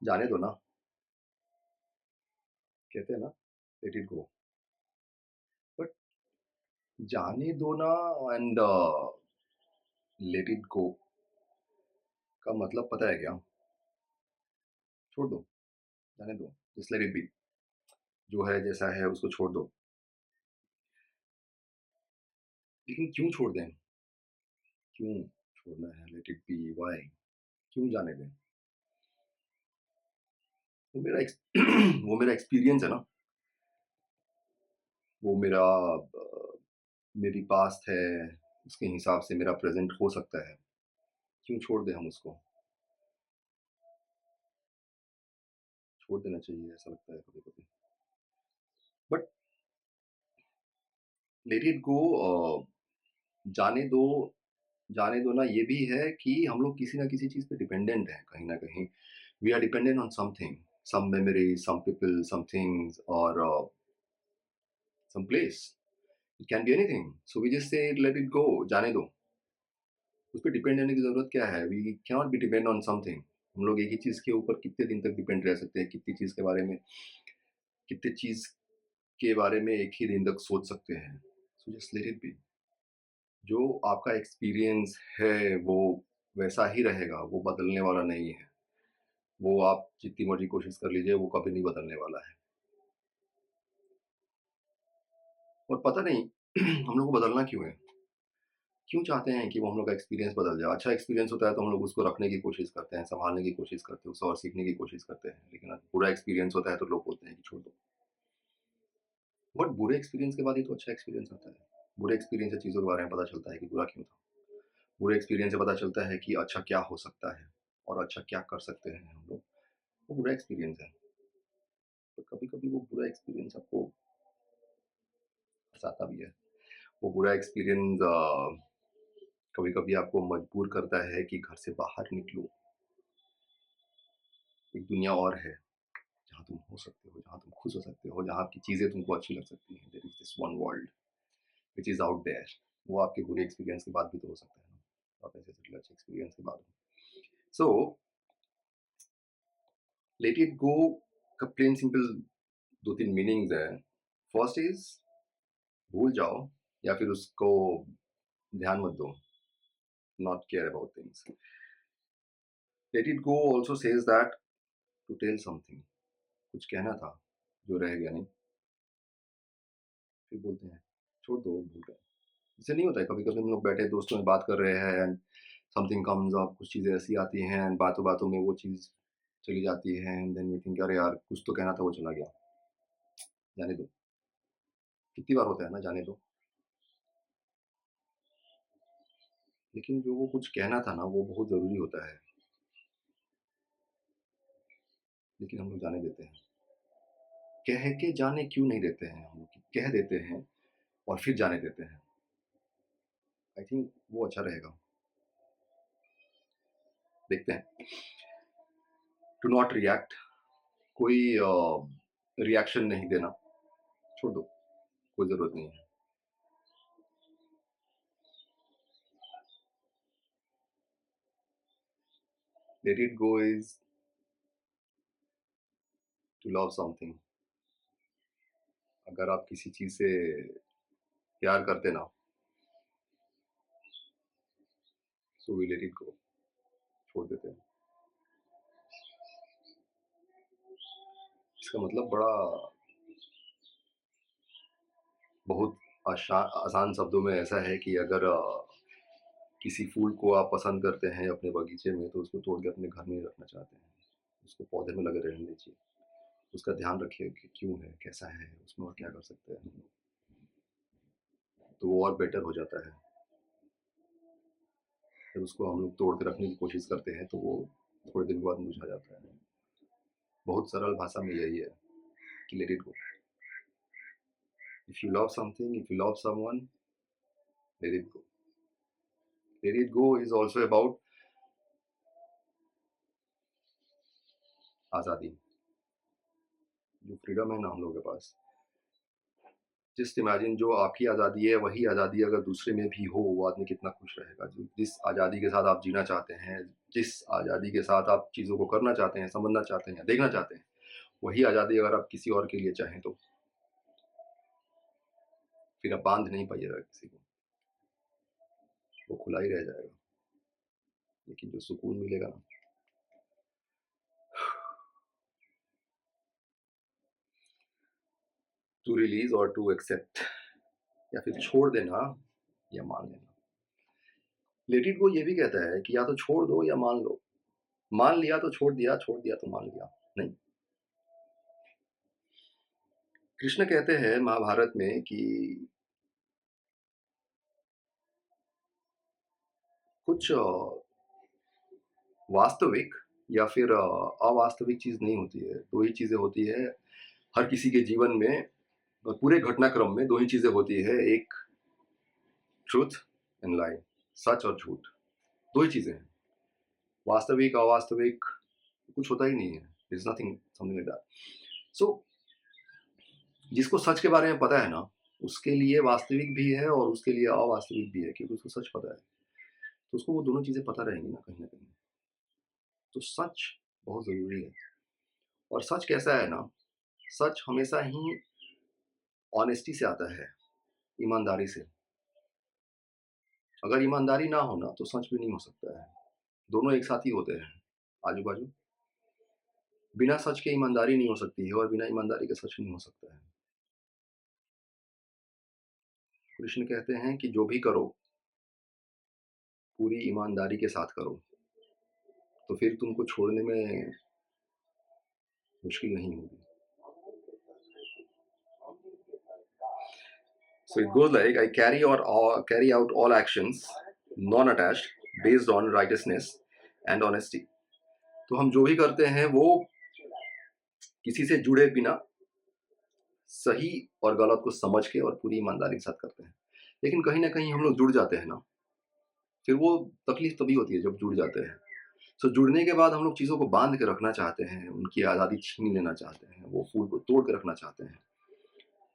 जाने दो ना, कहते हैं ना, लेट इट गो। बट जाने दो ना एंड लेट इट गो का मतलब पता है क्या? छोड़ दो, जाने दो, जस्ट लेट इट बी। जो है जैसा है उसको छोड़ दो। लेकिन क्यों छोड़ दें? क्यों छोड़ना है? Let it be, why? क्यों जाने दें? वो मेरा वो मेरा एक्सपीरियंस है ना, वो मेरा मेरी पास्ट है, उसके हिसाब से मेरा प्रेजेंट हो सकता है। क्यों छोड़ दें हम उसको? छोड़ देना चाहिए ऐसा लगता है कभी कभी। बट लेट इट गो, जाने दो। जाने दो ना ये भी है कि हम लोग किसी ना किसी चीज पे डिपेंडेंट हैं कहीं ना कहीं। We are dependent on something, some memory, some people, some things, और some place. It can be anything, so we just say let it go, जाने दो। उस पर डिपेंड रहने की जरूरत क्या है? We can not be depend on something. हम लोग एक ही चीज के ऊपर कितने दिन तक डिपेंड रह सकते हैं? कितने चीज के बारे में एक ही दिन तक सोच सकते हैं? सो जस्ट लेट इट बी। जो आपका एक्सपीरियंस है वो वैसा ही रहेगा, वो बदलने वाला नहीं है। वो आप जितनी मर्जी कोशिश कर लीजिए, वो कभी नहीं बदलने वाला है। और पता नहीं हम लोग को बदलना क्यों है? क्यों चाहते हैं कि वो हम लोग का एक्सपीरियंस बदल जाए? अच्छा एक्सपीरियंस होता है तो हम लोग उसको रखने की कोशिश करते हैं, संभालने की कोशिश करते हैं, उससे और सीखने की कोशिश करते हैं। लेकिन अगर बुरा एक्सपीरियंस होता है तो लोग बोलते हैं कि छोड़ दो। बट बुरे एक्सपीरियंस के बाद ही तो अच्छा एक्सपीरियंस आता है। बुरे एक्सपीरियंस से चीज़ों के बारे में पता चलता है कि बुरा क्यों था। बुरे एक्सपीरियंस से पता चलता है कि अच्छा क्या हो सकता है और अच्छा क्या कर सकते हैं हम लोग। वो बुरा एक्सपीरियंस है। तो कभी-कभी वो बुरा एक्सपीरियंस आपको हँसाता भी है। वो बुरा एक्सपीरियंस कभी-कभी आपको मजबूर करता है कि घर से बाहर निकलो। एक दुनिया और है, जहाँ तुम हो सकते हो, जहाँ तुम खुश हो सकते हो, जहाँ आपकी चीज़ें तुमको अच्छी लग सकती हैं। There is this one world which is out there. वो आपके बुरे एक्सपीरियंस के बाद भी तो हो सकता है ना, और नेसेसरी अच्छे एक्सपीरियंस के बाद हो। सो लेट इट गो का प्लेन सिंपल 2-3 मीनिंग्स हैं। फर्स्ट इज़ भूल जाओ, या फिर उसको ध्यान मत दो, not care about things. Let it go also says that to tell something, कुछ कहना था जो रह गया नहीं, फिर बोलते हैं छोड़ दो, भूल गए। ऐसे नहीं होता है? कभी-कभी हम लोग बैठे दोस्तों में बात कर रहे हैं एंड समथिंग कम्स अप, कुछ चीज़ें ऐसी आती हैं एंड बातों-बातों में वो चीज़ चली जाती है एंड देन वी थिंक अरे यार कुछ तो कहना था वो चला गया, जाने दो। कितनी बार होता है ना, जाने दो। लेकिन जो वो कुछ कहना था ना वो बहुत ज़रूरी होता है, लेकिन हम लोग जाने देते हैं। कह के जाने क्यों नहीं देते हैं हम लोग? कह देते हैं और फिर जाने देते हैं। आई थिंक वो अच्छा रहेगा। देखते हैं। टू नॉट रिएक्ट, कोई रिएक्शन नहीं देना, छोड़ दो, कोई ज़रूरत नहीं है। Let it go is to love something. अगर आप किसी चीज़ से प्यार करते ना, so we let it go, छोड़ देते हैं। इसका मतलब बड़ा बहुत आसान शब्दों में ऐसा है कि अगर किसी फूल को आप पसंद करते हैं अपने बगीचे में, तो उसको तोड़ के अपने घर में ही रखना चाहते हैं। उसको पौधे में लगे रहने दीजिए। उसका ध्यान रखिए कि क्यों है, कैसा है, उसमें और क्या कर सकते हैं हम लोग, तो वो और बेटर हो जाता है। जब उसको हम लोग तोड़ के रखने की कोशिश करते हैं, तो वो थोड़े दिन बाद मुरझा जाता है। बहुत सरल भाषा में यही है कि late it go. If you love something, if you love someone, late it go. Late it go is also about आज़ादी। जो फ्रीडम है ना हम लोगों के पास, जस्ट इमेजिन जो आपकी आज़ादी है, वही आज़ादी अगर दूसरे में भी हो, वो आदमी कितना खुश रहेगा। जो जिस आज़ादी के साथ आप जीना चाहते हैं, जिस आज़ादी के साथ आप चीज़ों को करना चाहते हैं, समझना चाहते हैं, देखना चाहते हैं, वही आज़ादी अगर आप किसी और के लिए चाहें तो फिर आप बाँध नहीं पाइएगा किसी को, वो खुला ही रह जाएगा। लेकिन जो सुकून मिलेगा ना, टू रिलीज़ और टू एक्सेप्ट, या फिर छोड़ देना या मान लेना। लेट इट गो ये भी कहता है कि या तो छोड़ दो या मान लो। मान लिया तो छोड़ दिया तो मान लिया। नहीं, कृष्ण कहते हैं महाभारत में कि कुछ वास्तविक या फिर अवास्तविक चीज़ नहीं होती है। 2 ही चीज़ें होती है हर किसी के जीवन में, पूरे घटनाक्रम में 2 ही चीज़ें होती है, एक ट्रुथ एंड लाई, सच और झूठ। 2 ही चीज़ें हैं। वास्तविक, अवास्तविक कुछ होता ही नहीं है। There is nothing something like that. So जिसको सच के बारे में पता है ना, उसके लिए वास्तविक भी है और उसके लिए अवास्तविक भी है, क्योंकि उसको सच पता है। तो उसको वो दोनों चीज़ें पता रहेंगी ना कहीं न कहीं। तो सच बहुत ज़रूरी है। और सच कैसा है ना, सच हमेशा ही ऑनेस्टी से आता है, ईमानदारी से। अगर ईमानदारी ना हो ना, तो सच भी नहीं हो सकता है। दोनों एक साथ ही होते हैं, आजू-बाजू। बिना सच के ईमानदारी नहीं हो सकती है और बिना ईमानदारी के सच नहीं हो सकता है। कृष्ण कहते हैं कि जो भी करो, पूरी ईमानदारी के साथ करो, तो फिर तुमको छोड़ने में मुश्किल नहीं होगी। So it goes like, I carry out all actions non-attached based on righteousness and honesty. तो हम जो भी करते हैं वो किसी से जुड़े बिना सही और गलत को समझ के और पूरी ईमानदारी के साथ करते हैं। लेकिन कहीं न कहीं हम लोग जुड़ जाते हैं ना, फिर वो तकलीफ तभी होती है जब जुड़ जाते हैं। सो जुड़ने के बाद हम लोग चीज़ों को बाँध के रखना चाहते हैं, उनकी आज़ादी छीन लेना चाहते हैं, वो फूल को तोड़ के रखना चाहते हैं।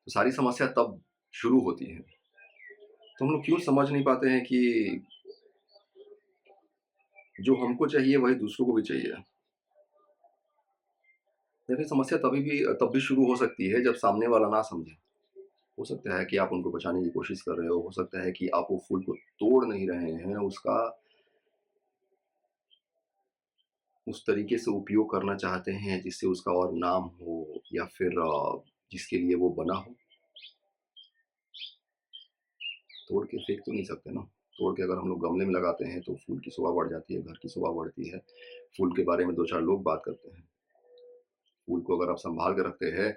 तो सारी समस्या तब शुरू होती है। तो हम लोग क्यों समझ नहीं पाते हैं कि जो हमको चाहिए वही दूसरों को भी चाहिए। या फिर समस्या तब भी शुरू हो सकती है जब सामने वाला ना समझे। हो सकता है कि आप उनको बचाने की कोशिश कर रहे हो सकता है कि आप वो फूल को तोड़ नहीं रहे हैं, उसका उस तरीके से उपयोग करना चाहते हैं जिससे उसका और नाम हो या फिर जिसके लिए वो बना हो। तोड़ के फेंक तो नहीं सकते ना। तोड़ के अगर हम लोग गमले में लगाते हैं तो फूल की शोभा बढ़ जाती है, घर की शोभा बढ़ती है। फूल के बारे में 2-4 लोग बात करते हैं। फूल को अगर आप सँभाल के रखते हैं,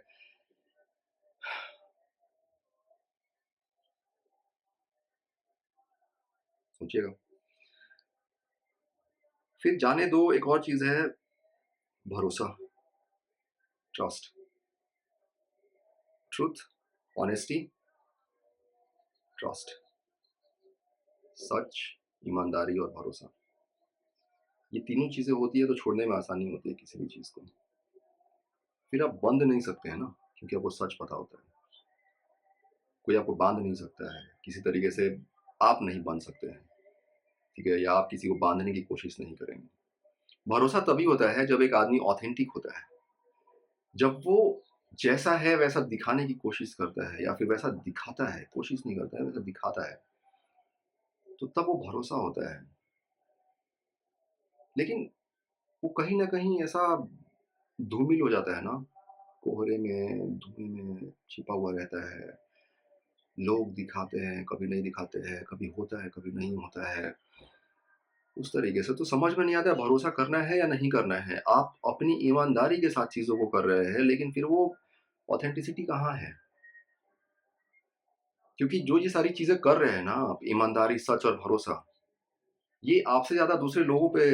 सोचिएगा। फिर जाने दो, एक और चीज़ है भरोसा, ट्रस्ट, ट्रुथ, ऑनेस्टी, ट्रस्ट, सच, ईमानदारी और भरोसा। ये तीनों चीज़ें होती है तो छोड़ने में आसानी होती है किसी भी चीज़ को। फिर आप बंध नहीं सकते हैं ना, क्योंकि आपको सच पता होता है। कोई आपको बाँध नहीं सकता है, किसी तरीके से आप नहीं बंध सकते हैं, ठीक है? या आप किसी को बाँधने की कोशिश नहीं करेंगे। भरोसा तभी होता है जब एक आदमी ऑथेंटिक होता है। जब वो जैसा है वैसा दिखाने की कोशिश करता है या फिर वैसा दिखाता है, कोशिश नहीं करता है, वैसा दिखाता है, तो तब वो भरोसा होता है। लेकिन वो कहीं न कहीं ऐसा धूमिल हो जाता है ना, कोहरे में, धुएँ में छिपा हुआ रहता है। लोग दिखाते हैं, कभी नहीं दिखाते हैं, कभी होता है, कभी नहीं होता है। उस तरीके से तो समझ में नहीं आता है भरोसा करना है या नहीं करना है। आप अपनी ईमानदारी के साथ चीज़ों को कर रहे हैं, लेकिन फिर वो ऑथेंटिसिटी कहाँ है? क्योंकि जो ये सारी चीज़ें कर रहे हैं ना आप, ईमानदारी, सच और भरोसा, ये आपसे ज़्यादा दूसरे लोगों पे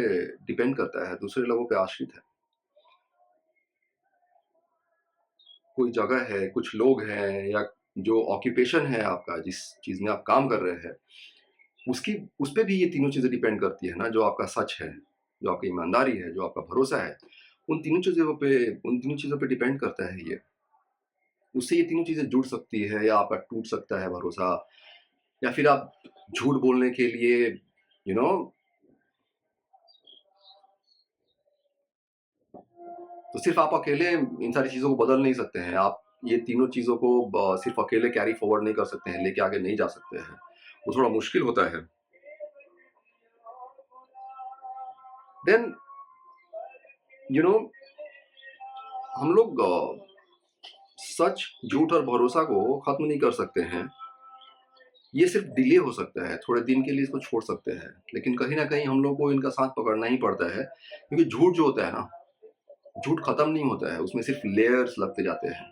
डिपेंड करता है, दूसरे लोगों पे आश्रित है। कोई जगह है, कुछ लोग हैं या जो ऑक्यूपेशन है आपका, जिस चीज़ में आप काम कर रहे हैं, उसकी उस पे भी ये तीनों चीज़ें डिपेंड करती है ना, जो आपका सच है, जो आपकी ईमानदारी है, जो आपका भरोसा है, उन तीनों चीज़ों पे डिपेंड करता है ये। उससे ये तीनों चीज़ें जुड़ सकती है, या आपका टूट सकता है भरोसा, या फिर आप झूठ बोलने के लिए यू नो तो सिर्फ़ आप अकेले इन सारी चीज़ों को बदल नहीं सकते हैं। आप ये तीनों चीज़ों को सिर्फ़ अकेले कैरी फॉरवर्ड नहीं कर सकते हैं, लेके आगे नहीं जा सकते हैं। वो थोड़ा मुश्किल होता है। देन यू नो हम लोग सच, झूठ और भरोसा को खत्म नहीं कर सकते हैं। ये सिर्फ़ डिले हो सकता है, थोड़े दिन के लिए इसको छोड़ सकते हैं। लेकिन कहीं न कहीं हम लोग को इनका साथ पकड़ना ही पड़ता है, क्योंकि झूठ जो होता है ना, झूठ खत्म नहीं होता है, उसमें सिर्फ़ लेयर्स लगते जाते हैं।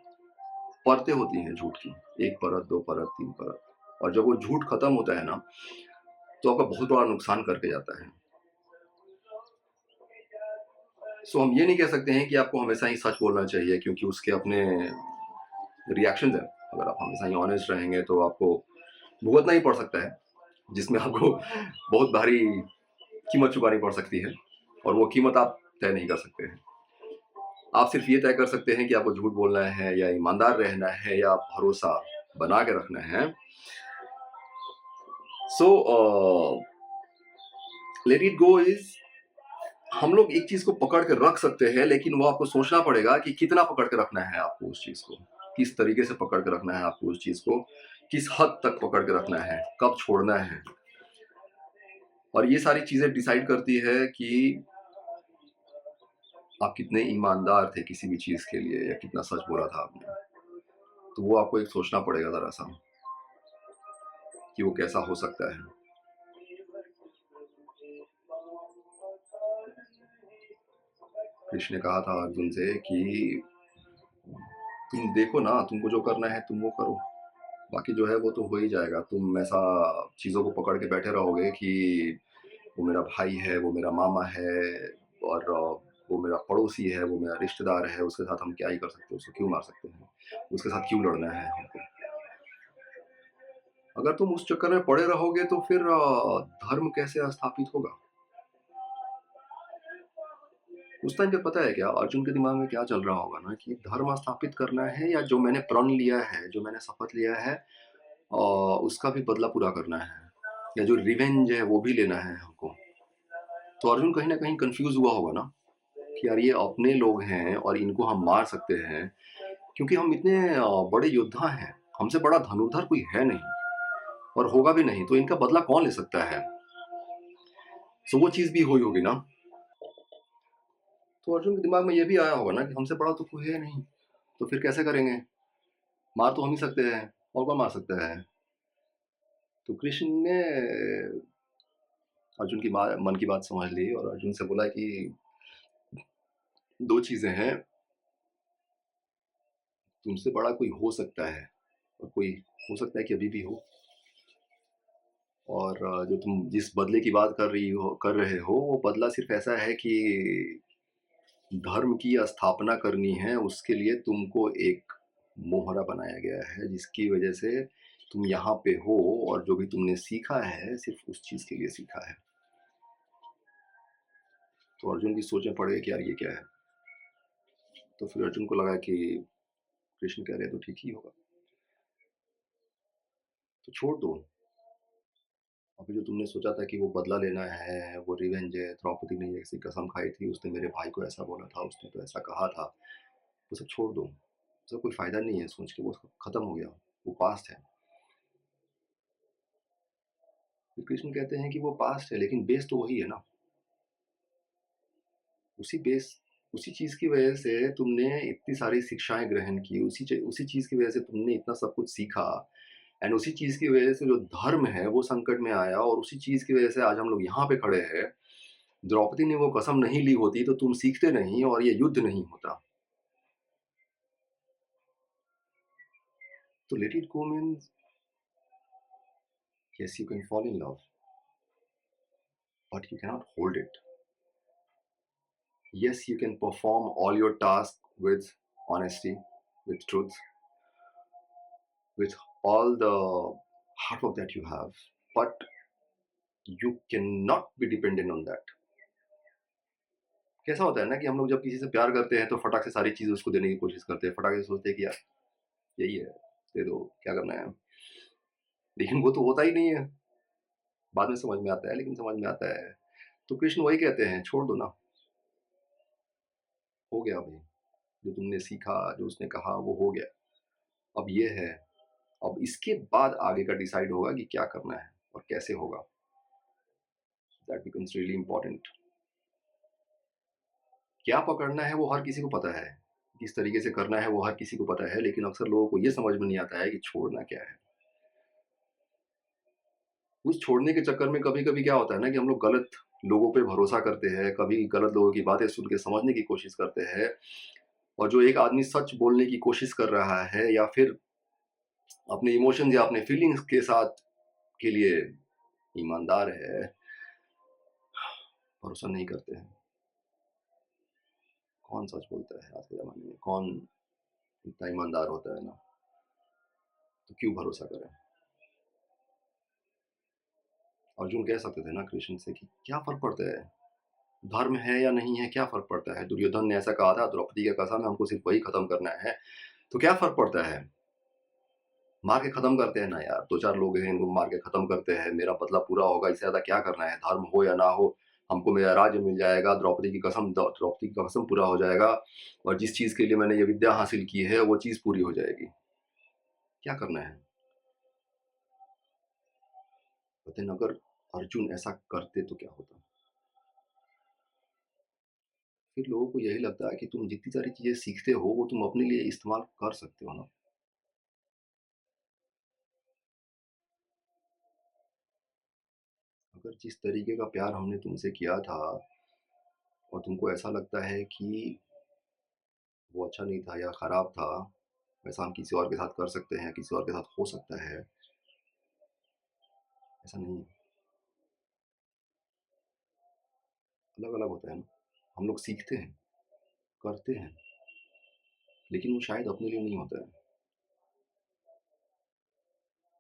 परतें होती हैं झूठ की, 1 परत, 2 परत, 3 परत, और जब वो झूठ खत्म होता है ना, तो आपका बहुत बड़ा नुकसान करके जाता है। सो हम ये नहीं कह सकते हैं कि आपको हमेशा ही सच बोलना चाहिए, क्योंकि उसके अपने रिएक्शंस हैं। अगर आप हमेशा ही ऑनेस्ट रहेंगे तो आपको भुगतना ही पड़ सकता है, जिसमें आपको बहुत भारी कीमत चुकानी पड़ सकती है, और वो कीमत आप तय नहीं कर सकते हैं। आप सिर्फ़ ये तय कर सकते हैं कि आपको झूठ बोलना है, या ईमानदार रहना है, या भरोसा बना के रखना है। So let it go is, हम लोग एक चीज़ को पकड़ के रख सकते हैं, लेकिन वो आपको सोचना पड़ेगा कि कितना पकड़ के रखना है आपको उस चीज़ को। किस तरीके से पकड़ के रखना है आपको उस चीज़ को, किस हद तक पकड़ के रखना है, कब छोड़ना है। और ये सारी चीज़ें डिसाइड करती है कि आप कितने ईमानदार थे किसी भी चीज़ के लिए, या कितना सच बोला था आपने। तो वो आपको एक सोचना पड़ेगा ज़रा-सा, कि वो कैसा हो सकता है। कृष्ण ने कहा था अर्जुन से कि तुम देखो ना, तुमको जो करना है तुम वो करो। बाकी जो है वो तो हो ही जाएगा। तुम ऐसा चीज़ों को पकड़ के बैठे रहोगे कि वो मेरा भाई है, वो मेरा मामा है, और वो मेरा पड़ोसी है, वो मेरा रिश्तेदार है, उसके साथ हम क्या ही कर सकते हैं, उसको क्यों मार सकते हैं, उसके साथ क्यों लड़ना है हमको। अगर तुम उस चक्कर में पड़े रहोगे तो फिर धर्म कैसे स्थापित होगा? उस टाइम पे पता है क्या अर्जुन के दिमाग में क्या चल रहा होगा ना, कि धर्म स्थापित करना है, या जो मैंने प्रण लिया है, जो मैंने शपथ लिया है, उसका भी बदला पूरा करना है, या जो रिवेंज है वो भी लेना है हमको। तो अर्जुन कहीं न कहीं कन्फ्यूज़ हुआ होगा ना, कि यार ये अपने लोग हैं और इनको हम मार सकते हैं, क्योंकि हम इतने बड़े योद्धा हैं, हमसे बड़ा धनुर्धर कोई है नहीं, और होगा भी नहीं, तो इनका बदला कौन ले सकता है? सो वो चीज़ भी हुई होगी ना। तो अर्जुन के दिमाग में ये भी आया होगा ना, कि हमसे बड़ा तो कोई है नहीं, तो फिर कैसे करेंगे? मार तो हम ही सकते हैं, और कौन मार सकता है? तो कृष्ण ने अर्जुन की मन की बात समझ ली, और अर्जुन से बोला कि 2 चीज़ें हैं, तुमसे बड़ा कोई हो सकता है, और कोई हो सकता है कि अभी भी हो, और जो तुम जिस बदले की बात कर रहे हो, वो बदला सिर्फ़ ऐसा है कि धर्म की स्थापना करनी है, उसके लिए तुमको एक मोहरा बनाया गया है, जिसकी वजह से तुम यहाँ पे हो, और जो भी तुमने सीखा है, सिर्फ़ उस चीज़ के लिए सीखा है। तो अर्जुन की सोचने पड़ गई कि यार ये क्या है? तो फिर अर्जुन को लगा कि कृष्ण कह रहे हैं तो ठीक ही होगा, तो छोड़ दो। अभी जो तुमने सोचा था कि वो बदला लेना है, वो रिवेंज है, द्रौपदी ने ऐसी कसम खाई थी, उसने मेरे भाई को ऐसा बोला था, उसने तो ऐसा कहा था, वो सब छोड़ दो। उसका कोई फ़ायदा नहीं है सोच के, वो खत्म हो गया, वो पास्ट है। फिर कृष्ण कहते हैं कि वो पास्ट है, लेकिन बेस तो वही है ना। उसी बेस, उसी चीज़ की वजह से तुमने इतनी सारी शिक्षाएँ ग्रहण की, उसी चीज़ की वजह से तुमने इतना सब कुछ सीखा, एंड उसी चीज़ की वजह से जो धर्म है वो संकट में आया, और उसी चीज़ की वजह से आज हम लोग यहाँ पे खड़े हैं। द्रौपदी ने वो कसम नहीं ली होती तो तुम सीखते नहीं, और ये युद्ध नहीं होता। तो late it go means, yes you can fall in love, but you cannot hold it. Yes, you can perform all your tasks with honesty, with truth, with all the hard work that you have, but you cannot be dependent on that. कैसा होता है ना, कि हम लोग जब किसी से प्यार करते हैं तो फटाक से सारी चीज़ें उसको देने की कोशिश करते हैं। फटाक से सोचते हैं कि यार यही है, दे दो, क्या करना है? लेकिन वो तो होता ही नहीं है, बाद में समझ में आता है, लेकिन समझ में आता है। तो कृष्ण वही कहते हैं, छोड़ दो ना, हो गया भाई, जो तुमने सीखा, जो उसने कहा वो हो गया। अब ये है, अब इसके बाद आगे का डिसाइड होगा कि क्या करना है और कैसे होगा। That becomes really important. क्या पकड़ना है वो हर किसी को पता है, किस तरीके से करना है वो हर किसी को पता है, लेकिन अक्सर लोगों को ये समझ में नहीं आता है कि छोड़ना क्या है। उस छोड़ने के चक्कर में कभी-कभी क्या होता है ना कि हम लोग गलत लोगों पे भरोसा करते हैं, कभी गलत लोगों की बातें सुन के समझने की कोशिश करते हैं, और जो एक आदमी सच बोलने की कोशिश कर रहा है या फिर अपने इमोशंस या अपने फीलिंग्स के साथ के लिए ईमानदार है, भरोसा नहीं करते हैं। कौन सच बोलता है आज के ज़माने में? कौन इतना ईमानदार होता है ना, तो क्यों भरोसा करें? अर्जुन कह सकते थे ना कृष्ण से कि क्या फ़र्क पड़ता है? धर्म है या नहीं है, क्या फ़र्क पड़ता है? दुर्योधन ने ऐसा कहा था, द्रौपदी का कसम है, हमको सिर्फ़ वही खत्म करना है, तो क्या फ़र्क पड़ता है? मार के खत्म करते हैं ना यार, 2-4 लोग हैं, इनको मार के खत्म करते हैं, मेरा बदला पूरा होगा, इससे ज़्यादा क्या करना है? धर्म हो या ना हो, हमको मेरा राज्य मिल जाएगा, द्रौपदी की कसम पूरा हो जाएगा, और जिस चीज़ के लिए मैंने ये विद्या हासिल की है, वो चीज़ पूरी हो जाएगी। क्या करना है? लेकिन अगर अर्जुन ऐसा करते तो क्या होता? फिर लोगों को यही लगता है कि तुम जितनी सारी चीज़ें सीखते हो, वो तुम अपने लिए इस्तेमाल कर सकते हो ना। अगर जिस तरीके का प्यार हमने तुमसे किया था और तुमको ऐसा लगता है कि वो अच्छा नहीं था या खराब था, वैसा हम किसी और के साथ कर सकते हैं, किसी और के साथ हो सकता है, ऐसा नहीं है। अलग-अलग होता है ना। हम लोग सीखते हैं, करते हैं, लेकिन वो शायद अपने लिए नहीं होता है।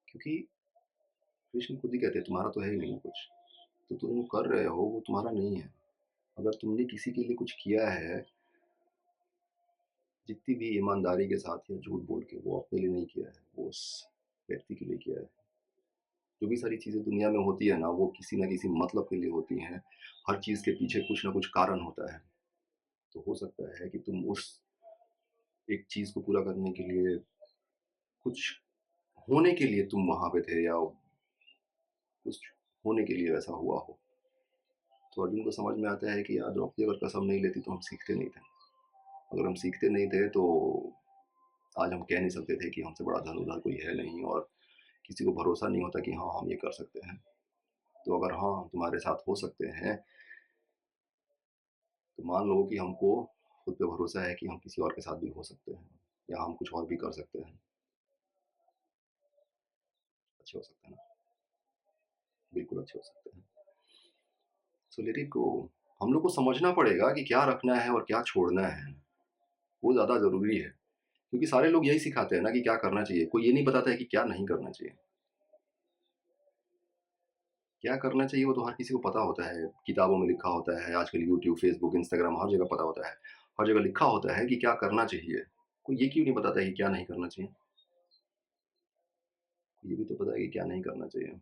क्योंकि कृष्ण खुद ही कहते हैं, तुम्हारा तो है ही नहीं कुछ। तो तुम जो कर रहे हो, वो तुम्हारा नहीं है। अगर तुमने किसी के लिए कुछ किया है, जितनी भी ईमानदारी के साथ या झूठ बोल के, वो अपने लिए नहीं किया है, वो उस व्यक्ति के लिए किया है। जो भी सारी चीज़ें दुनिया में होती है ना, वो किसी न किसी मतलब के लिए होती हैं। हर चीज़ के पीछे कुछ न कुछ कारण होता है। तो हो सकता है कि तुम उस एक चीज़ को पूरा करने के लिए, कुछ होने के लिए तुम वहाँ पे थे, या कुछ होने के लिए वैसा हुआ हो। तो अर्जुन को समझ में आता है कि यार द्रौपदी अगर कसम नहीं लेती तो हम सीखते नहीं थे। अगर हम सीखते नहीं थे तो आज हम कह नहीं सकते थे कि हमसे बड़ा धनुर्धर कोई है नहीं, और किसी को भरोसा नहीं होता कि हाँ, हम ये कर सकते हैं। तो अगर हाँ, हम तुम्हारे साथ हो सकते हैं, तो मान लो कि हमको खुद पे भरोसा है कि हम किसी और के साथ भी हो सकते हैं, या हम कुछ और भी कर सकते हैं, अच्छे हो सकते हैं ना, बिल्कुल अच्छे हो सकते हैं। सो लेट इट गो। हम लोग को समझना पड़ेगा कि क्या रखना है और क्या छोड़ना है, वो ज़्यादा ज़रूरी है। क्योंकि सारे लोग यही सिखाते हैं ना कि क्या करना चाहिए, कोई ये नहीं बताता है कि क्या नहीं करना चाहिए। क्या करना चाहिए वो तो हर किसी को पता होता है, किताबों में लिखा होता है, आजकल यूट्यूब, फेसबुक, इंस्टाग्राम हर जगह पता होता है। हर जगह लिखा होता है कि क्या करना चाहिए। कोई ये क्यों नहीं बताता है कि क्या नहीं करना चाहिए? ये भी तो पता है कि क्या नहीं करना चाहिए।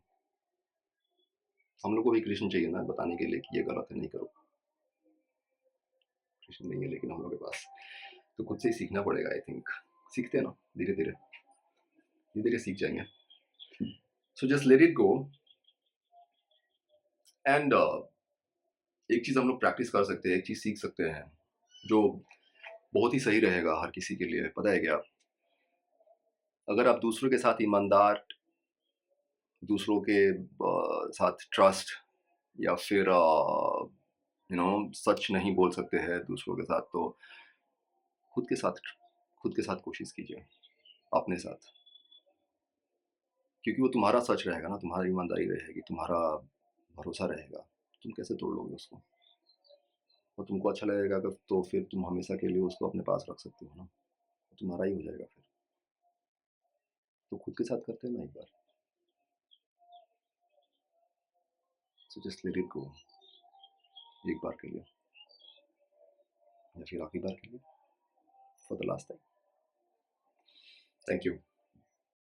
हम लोग को भी कृष्ण चाहिए ना बताने के लिए कि ये गलत है, नहीं करो। कृष्ण नहीं है लेकिन हम लोग के पास, तो खुद से ही सीखना पड़ेगा आई थिंक। सीखते हैं ना, धीरे-धीरे, धीरे-धीरे सीख जाएँगे। सो just let it go, and एक चीज़ हम लोग प्रैक्टिस कर सकते हैं, एक चीज़ सीख सकते हैं, जो बहुत ही सही रहेगा हर किसी के लिए, पता है क्या? अगर आप दूसरों के साथ ईमानदार, दूसरों के साथ ट्रस्ट, या फिर सच नहीं बोल सकते हैं दूसरों के साथ, तो खुद के साथ खुद के साथ कोशिश कीजिए, अपने साथ। क्योंकि वो तुम्हारा सच रहेगा ना, तुम्हारी ईमानदारी रहेगी, तुम्हारा भरोसा रहेगा। तुम कैसे तोड़ लोगे उसको? और तुमको अच्छा लगेगा अगर, तो फिर तुम हमेशा के लिए उसको अपने पास रख सकते हो ना, तुम्हारा ही हो जाएगा फिर। तो खुद के साथ करते हैं ना एक बार। So just let it go, एक बार के लिए, या फिर आखिरी बार के लिए, for the last time. Thank you.